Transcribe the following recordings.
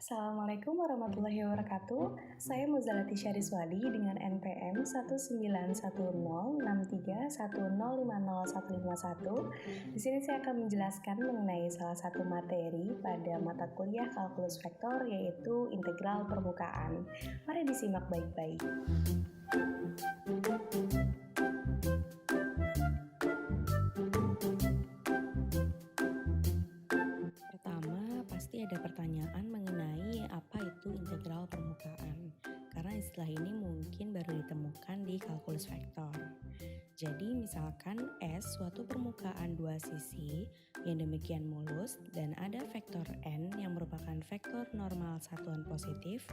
Assalamualaikum warahmatullahi wabarakatuh. Saya Muzalati Syariswadi dengan NPM 1910631050151. Di sini saya akan menjelaskan mengenai salah satu materi pada mata kuliah kalkulus vektor, yaitu integral permukaan. Mari disimak baik-baik. Pertama, pasti ada pertanyaan mengenai apa itu integral permukaan, karena istilah ini mungkin baru ditemukan di kalkulus vektor. Jadi misalkan S suatu permukaan dua sisi yang demikian mulus dan ada vektor N yang merupakan vektor normal satuan positif,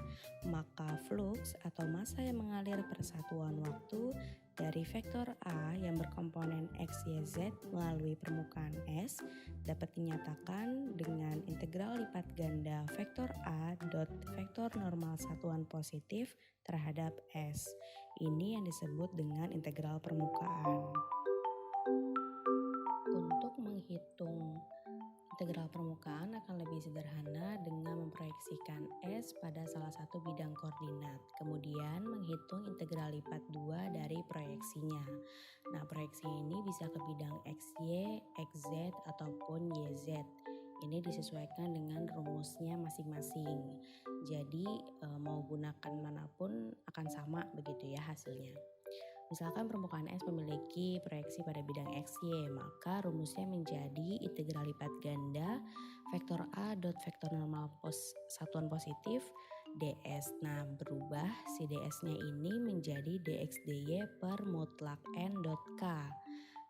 maka flux atau massa yang mengalir per satuan waktu dari vektor A yang berkomponen X, Y, Z melalui permukaan S dapat dinyatakan dengan integral lipat ganda vektor A dot vektor normal satuan positif terhadap S. Ini yang disebut dengan integral permukaan. Untuk menghitung integral permukaan akan lebih sederhana dengan memproyeksikan S pada salah satu bidang koordinat, kemudian menghitung integral lipat 2 dari proyeksinya. Nah, proyeksi ini bisa ke bidang XY, XZ, ataupun YZ. Ini disesuaikan dengan rumusnya masing-masing. Jadi mau gunakan manapun akan sama begitu ya hasilnya. Misalkan permukaan S memiliki proyeksi pada bidang XY, maka rumusnya menjadi integral lipat ganda vektor A dot vektor normal satuan positif ds. Nah, berubah si ds-nya ini menjadi dx dy per mutlak n dot k.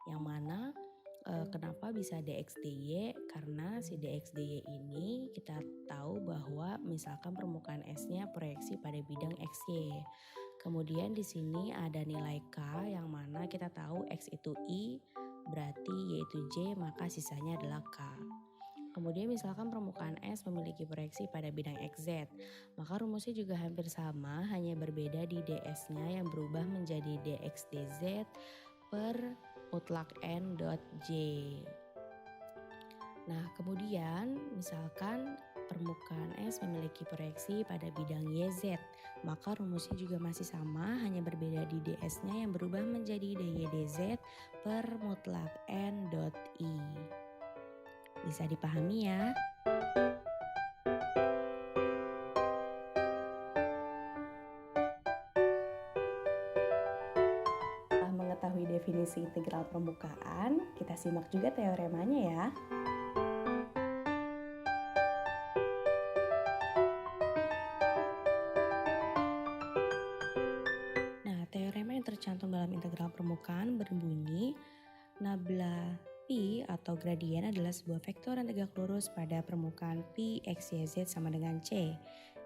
Yang mana kenapa bisa dx dy? Karena si dx dy ini kita tahu bahwa misalkan permukaan S-nya proyeksi pada bidang XY. Kemudian di sini ada nilai K yang mana kita tahu X itu I, berarti Y itu J, maka sisanya adalah K. Kemudian misalkan permukaan S memiliki proyeksi pada bidang XZ, maka rumusnya juga hampir sama, hanya berbeda di ds-nya yang berubah menjadi dx dz per mutlak n dot j. Nah, kemudian misalkan permukaan S memiliki proyeksi pada bidang YZ, maka rumusnya juga masih sama, hanya berbeda di ds-nya yang berubah menjadi dy dz per mutlak n dot i. Bisa dipahami ya? Setelah mengetahui definisi integral permukaan, kita simak juga teoremanya ya. Teorema yang tercantum dalam integral permukaan berbunyi nabla P atau gradien adalah sebuah vektor yang tegak lurus pada permukaan P, X, Y, Z sama dengan C,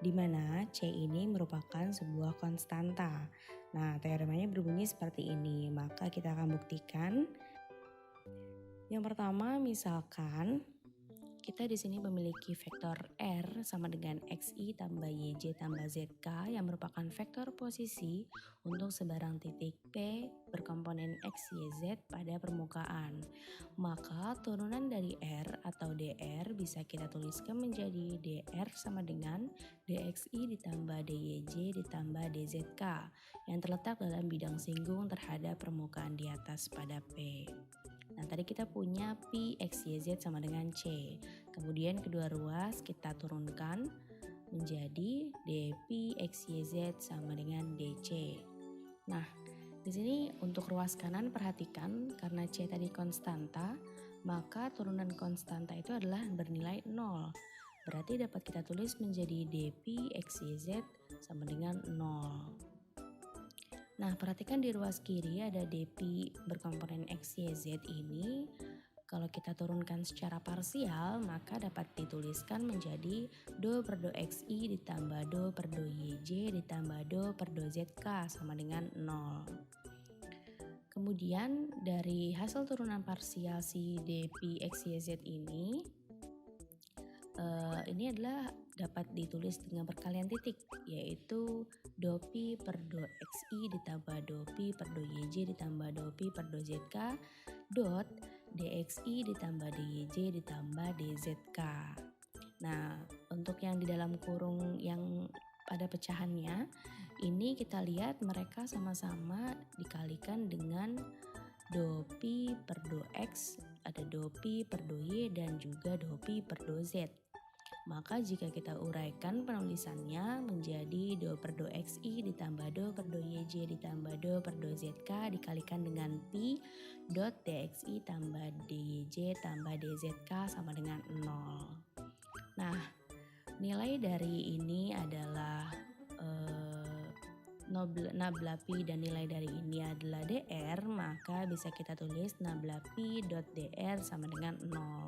di mana C ini merupakan sebuah konstanta. Nah, teoremanya berbunyi seperti ini, maka kita akan buktikan. Yang pertama, misalkan kita di sini memiliki vektor R sama dengan XI tambah YJ tambah ZK yang merupakan vektor posisi untuk sebarang titik P berkomponen X, Y, Z pada permukaan. Maka turunan dari R atau DR bisa kita tuliskan menjadi DR sama dengan DXI ditambah DYJ ditambah DZK yang terletak dalam bidang singgung terhadap permukaan di atas pada P. Nah, tadi kita punya P, X, Y, Z sama dengan C. Kemudian kedua ruas kita turunkan menjadi dP, X, Y, Z sama dengan DC. Nah, di sini untuk ruas kanan perhatikan karena C tadi konstanta, maka turunan konstanta itu adalah bernilai 0. Berarti dapat kita tulis menjadi dP, X, Y, Z sama dengan 0. Nah, perhatikan di ruas kiri ada dP berkomponen X, Y, Z ini. Kalau kita turunkan secara parsial, maka dapat dituliskan menjadi do per do XI ditambah do per do YJ ditambah do per do ZK sama dengan 0. Kemudian dari hasil turunan parsial si dP X, Y, Z ini adalah dapat ditulis dengan perkalian titik, yaitu do pi per do xi ditambah do pi per do yj ditambah do pi per do zk dot dxi ditambah dyj ditambah dzk. Nah, untuk yang di dalam kurung yang pada pecahannya, ini kita lihat mereka sama-sama dikalikan dengan do pi per do x, ada do pi per do y, dan juga do pi per do z. Maka jika kita uraikan penulisannya menjadi do per do xi ditambah do per do yj ditambah do per do zk dikalikan dengan pi dot dxi tambah dyj tambah dzk sama dengan 0. Nah, nilai dari ini adalah nabla pi dan nilai dari ini adalah dr, maka bisa kita tulis nabla pi dot dr sama dengan 0.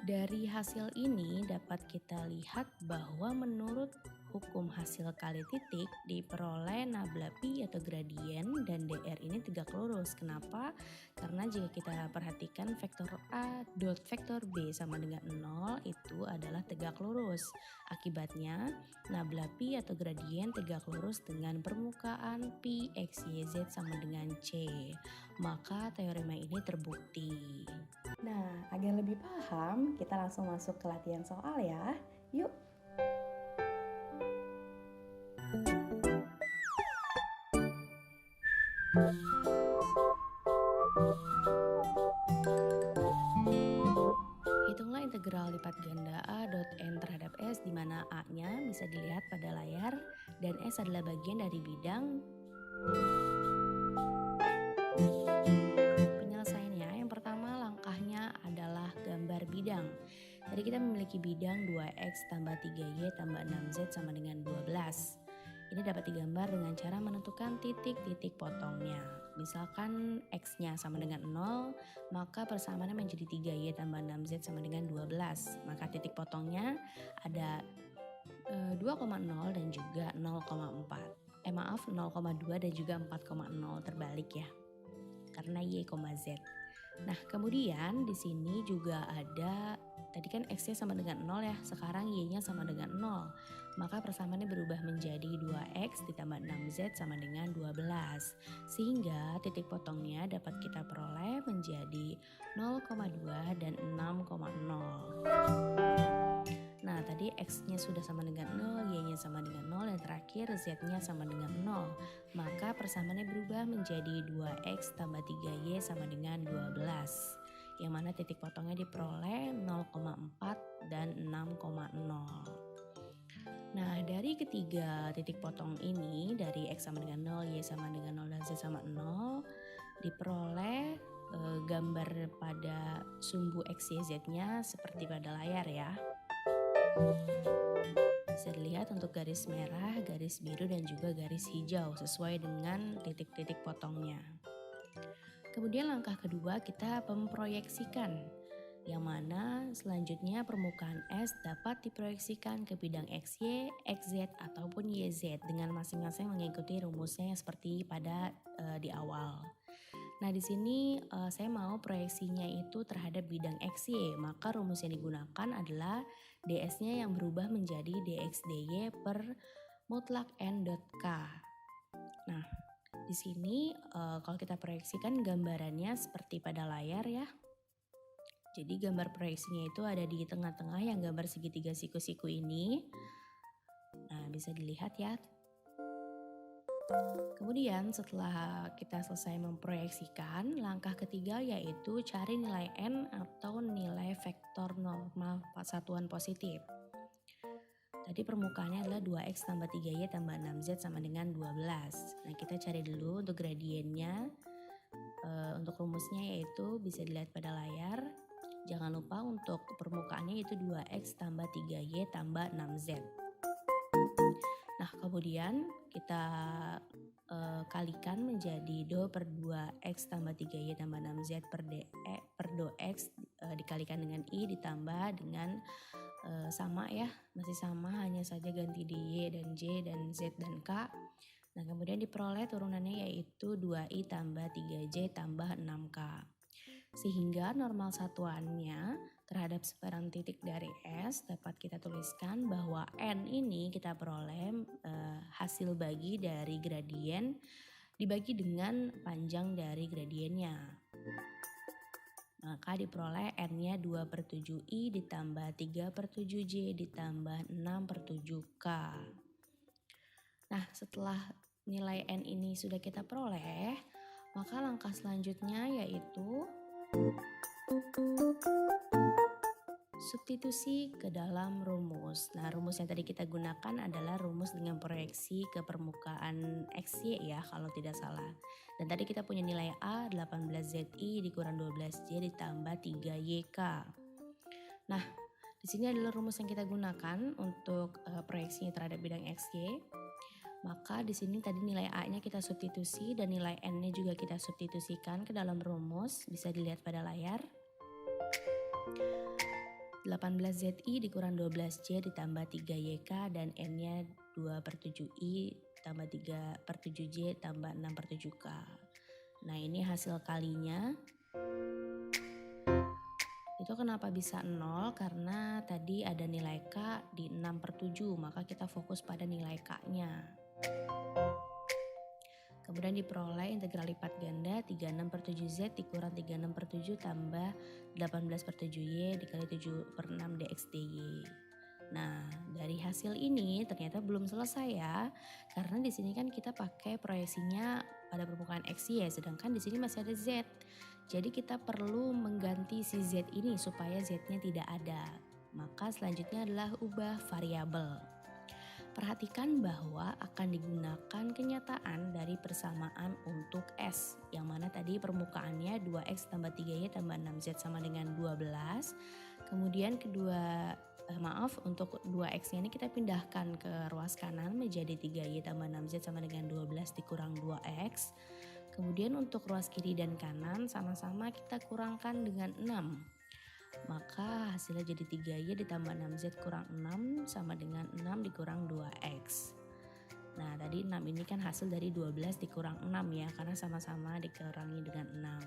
Dari hasil ini dapat kita lihat bahwa menurut hukum hasil kali titik diperoleh nabla pi atau gradien dan dr ini tegak lurus. Kenapa? Karena jika kita perhatikan vektor a dot vektor b sama dengan 0 itu adalah tegak lurus. Akibatnya nabla pi atau gradien tegak lurus dengan permukaan pi x y z sama dengan c. Maka teorema ini terbukti. Nah, agar lebih paham, kita langsung masuk ke latihan soal ya. Yuk! Hitunglah integral lipat ganda a dot n terhadap s di mana a-nya bisa dilihat pada layar dan s adalah bagian dari bidang. Penyelesaiannya yang pertama langkahnya adalah gambar bidang. Tadi kita memiliki bidang 2x tambah 3y tambah 6z sama dengan 12. Ini dapat digambar dengan cara menentukan titik-titik potongnya. Misalkan x-nya sama dengan 0, maka persamaannya menjadi 3y tambah 6z sama dengan 12. Maka titik potongnya ada 2,0 dan juga 0,4. Maaf 0,2 dan juga 4,0 terbalik ya. Karena y, z. Nah, kemudian di sini juga ada tadi kan x-nya sama dengan 0 ya. Sekarang y-nya sama dengan 0. Maka persamaannya berubah menjadi 2x ditambah 6z sama dengan 12. Sehingga titik potongnya dapat kita peroleh menjadi 0,2 dan 6,0. Nah, tadi x-nya sudah sama dengan 0, y-nya sama dengan 0, dan terakhir z-nya sama dengan 0. Maka persamaannya berubah menjadi 2x tambah 3y sama dengan 12. Yang mana titik potongnya diperoleh 0,4 dan 6,0. Nah, dari ketiga titik potong ini, dari x sama dengan 0, y sama dengan 0, dan z sama 0, diperoleh gambar pada sumbu x, y, z-nya seperti pada layar ya. Bisa dilihat untuk garis merah, garis biru, dan juga garis hijau sesuai dengan titik-titik potongnya. Kemudian langkah kedua kita memproyeksikan, yang mana selanjutnya permukaan S dapat diproyeksikan ke bidang XY, XZ, ataupun YZ dengan masing-masing mengikuti rumusnya yang seperti pada di awal. Nah, di sini saya mau proyeksinya itu terhadap bidang XY, maka rumus yang digunakan adalah ds-nya yang berubah menjadi dx dy per mutlak n dot k. Nah, di sini kalau kita proyeksikan gambarannya seperti pada layar ya. Jadi gambar proyeksinya itu ada di tengah-tengah yang gambar segitiga siku-siku ini. Nah, bisa dilihat ya. Kemudian setelah kita selesai memproyeksikan, langkah ketiga yaitu cari nilai n atau nilai vektor normal satuan positif. Tadi permukaannya adalah 2x tambah 3y tambah 6z sama dengan 12. Nah, kita cari dulu untuk gradiennya. Untuk rumusnya yaitu bisa dilihat pada layar. Jangan lupa untuk permukaannya itu 2x tambah 3y tambah 6z. Nah, kemudian kita kalikan menjadi do per 2x tambah 3y tambah 6z per do x dikalikan dengan i ditambah dengan sama ya, masih sama, hanya saja ganti dy dan j dan z dan k. Nah, kemudian diperoleh turunannya yaitu 2i tambah 3j tambah 6k. Sehingga normal satuannya terhadap sebaran titik dari S dapat kita tuliskan bahwa N ini kita peroleh hasil bagi dari gradien dibagi dengan panjang dari gradiennya. Maka diperoleh N-nya 2/7I ditambah 3/7J ditambah 6/7K. Nah, setelah nilai N ini sudah kita peroleh, maka langkah selanjutnya yaitu substitusi ke dalam rumus. Nah, rumus yang tadi kita gunakan adalah rumus dengan proyeksi ke permukaan XY ya kalau tidak salah. Dan tadi kita punya nilai A 18ZI dikurang 12J ditambah 3YK. Nah, di sini adalah rumus yang kita gunakan untuk proyeksinya terhadap bidang XY. Maka di sini tadi nilai A-nya kita substitusi dan nilai N-nya juga kita substitusikan ke dalam rumus. Bisa dilihat pada layar. 18ZI dikurang 12J ditambah 3YK dan N-nya 2/7I tambah 3/7J tambah 6/7K. Nah, ini hasil kalinya. Itu kenapa bisa 0? Karena tadi ada nilai K di 6/7, maka kita fokus pada nilai K-nya. Kemudian diperoleh integral lipat ganda 36/7Z dikurang 36/7 tambah 18/7Y dikali 7/6 dx dy. Nah, dari hasil ini ternyata belum selesai ya. Karena di sini kan kita pakai proyeksinya pada permukaan X, Y, sedangkan di sini masih ada Z. Jadi kita perlu mengganti si Z ini supaya Z-nya tidak ada. Maka selanjutnya adalah ubah variabel. Perhatikan bahwa akan digunakan kenyataan dari persamaan untuk S, yang mana tadi permukaannya 2X tambah 3Y tambah 6Z sama dengan 12. Kemudian untuk 2X-nya ini kita pindahkan ke ruas kanan menjadi 3Y tambah 6Z sama dengan 12 dikurang 2X. Kemudian untuk ruas kiri dan kanan sama-sama kita kurangkan dengan 6. Maka hasilnya jadi 3Y ditambah 6Z kurang 6 sama dengan 6 dikurang 2X. Nah, tadi 6 ini kan hasil dari 12 dikurang 6 ya, karena sama-sama dikurangi dengan 6.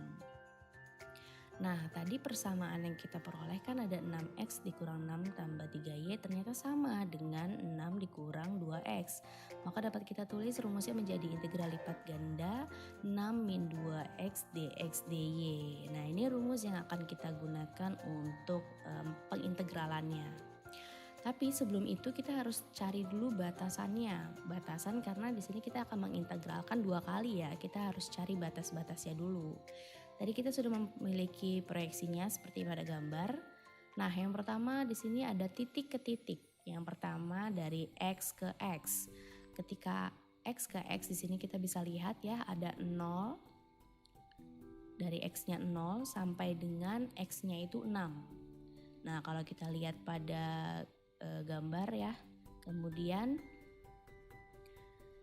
Nah, tadi persamaan yang kita peroleh kan ada 6X dikurang 6 tambah 3Y ternyata sama dengan 6 dikurang 2X. Maka dapat kita tulis rumusnya menjadi integral lipat ganda 6 min 2X dx dy. Nah, ini rumus yang akan kita gunakan untuk pengintegralannya. Tapi sebelum itu kita harus cari dulu batasannya. Batasan karena di sini kita akan mengintegralkan 2 kali ya. Kita harus cari batas-batasnya dulu. Tadi kita sudah memiliki proyeksinya seperti pada gambar. Nah, yang pertama di sini ada titik ke titik. Yang pertama dari X ke X. Ketika X ke X di sini kita bisa lihat ya ada 0. Dari X-nya 0 sampai dengan X-nya itu 6. Nah, kalau kita lihat pada gambar ya. Kemudian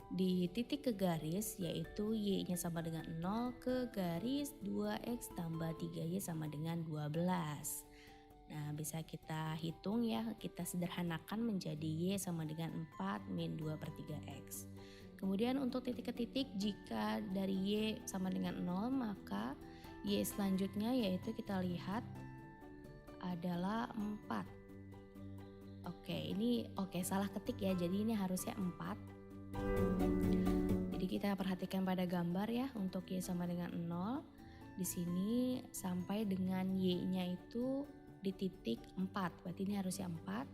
di titik ke garis yaitu Y-nya sama dengan 0 ke garis 2X tambah 3Y sama dengan 12. Nah, bisa kita hitung ya, kita sederhanakan menjadi Y sama dengan 4 min 2/3X. Kemudian untuk titik ke titik jika dari Y sama dengan 0 maka Y selanjutnya yaitu kita lihat adalah 4. Oke, salah ketik ya, jadi ini harusnya 4. Jadi kita perhatikan pada gambar ya untuk Y sama dengan 0. Di sini sampai dengan Y-nya itu di titik 4. Berarti ini harusnya 4.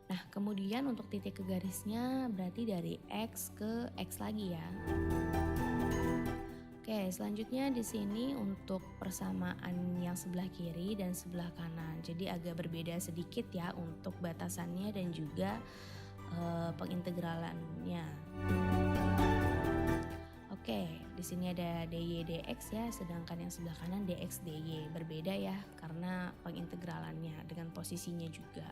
Nah, kemudian untuk titik ke garisnya berarti dari X ke X lagi ya. Oke, selanjutnya di sini untuk persamaan yang sebelah kiri dan sebelah kanan. Jadi agak berbeda sedikit ya untuk batasannya dan juga pengintegralannya. Oke, di sini ada dy dx ya, sedangkan yang sebelah kanan dx dy. Berbeda ya karena pengintegralannya dengan posisinya juga.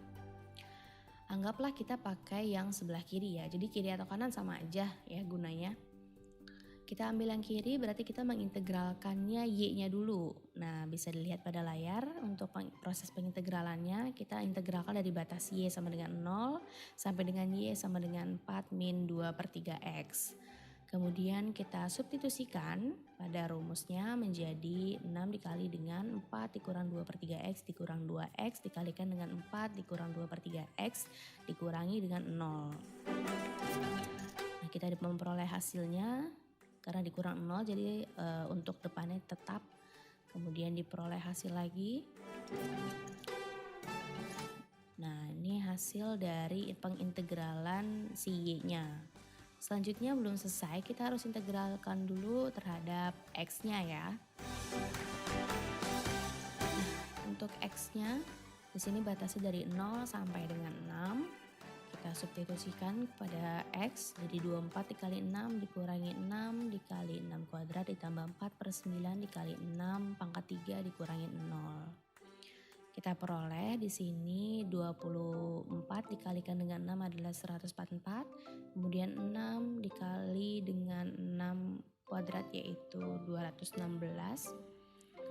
Anggaplah kita pakai yang sebelah kiri ya. Jadi kiri atau kanan sama aja ya gunanya. Kita ambil yang kiri berarti kita mengintegralkannya Y-nya dulu. Nah, bisa dilihat pada layar untuk proses pengintegralannya. Kita integralkan dari batas Y sama dengan 0 sampai dengan Y sama dengan 4 min 2/3X. Kemudian kita substitusikan pada rumusnya menjadi 6 dikali dengan 4 dikurang 2/3X dikurang 2X dikalikan dengan 4 dikurang 2/3X dikurangi dengan 0. Nah, kita memperoleh hasilnya. Karena dikurang 0 jadi untuk depannya tetap. kemudian diperoleh hasil lagi. Nah, ini hasil dari pengintegralan si Y-nya. Selanjutnya belum selesai, kita harus integralkan dulu terhadap X-nya ya. Untuk X-nya, di sini batasnya dari 0 sampai dengan 6. Kita substitusikan kepada X, jadi 24 dikali 6 dikurangi 6 dikali 6 kuadrat ditambah 4 per 9 dikali 6 pangkat 3 dikurangi 0. Kita peroleh di sini 24 dikalikan dengan 6 adalah 144, kemudian 6 dikali dengan 6 kuadrat yaitu 216.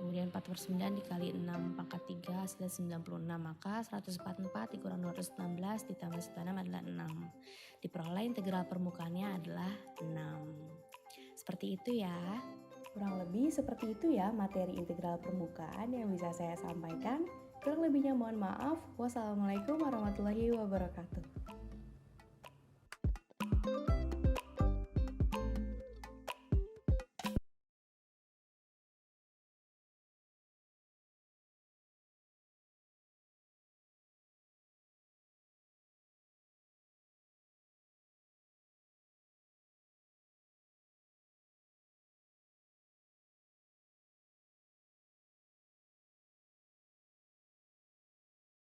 Kemudian 4 per 9 dikali 6 pangkat 3 hasilnya 96. Maka 144 dikurang 216 ditambah 96 adalah 6. Diperoleh integral permukaannya adalah 6. Seperti itu ya. Kurang lebih seperti itu ya materi integral permukaan yang bisa saya sampaikan. Kurang lebihnya mohon maaf. Wassalamualaikum warahmatullahi wabarakatuh.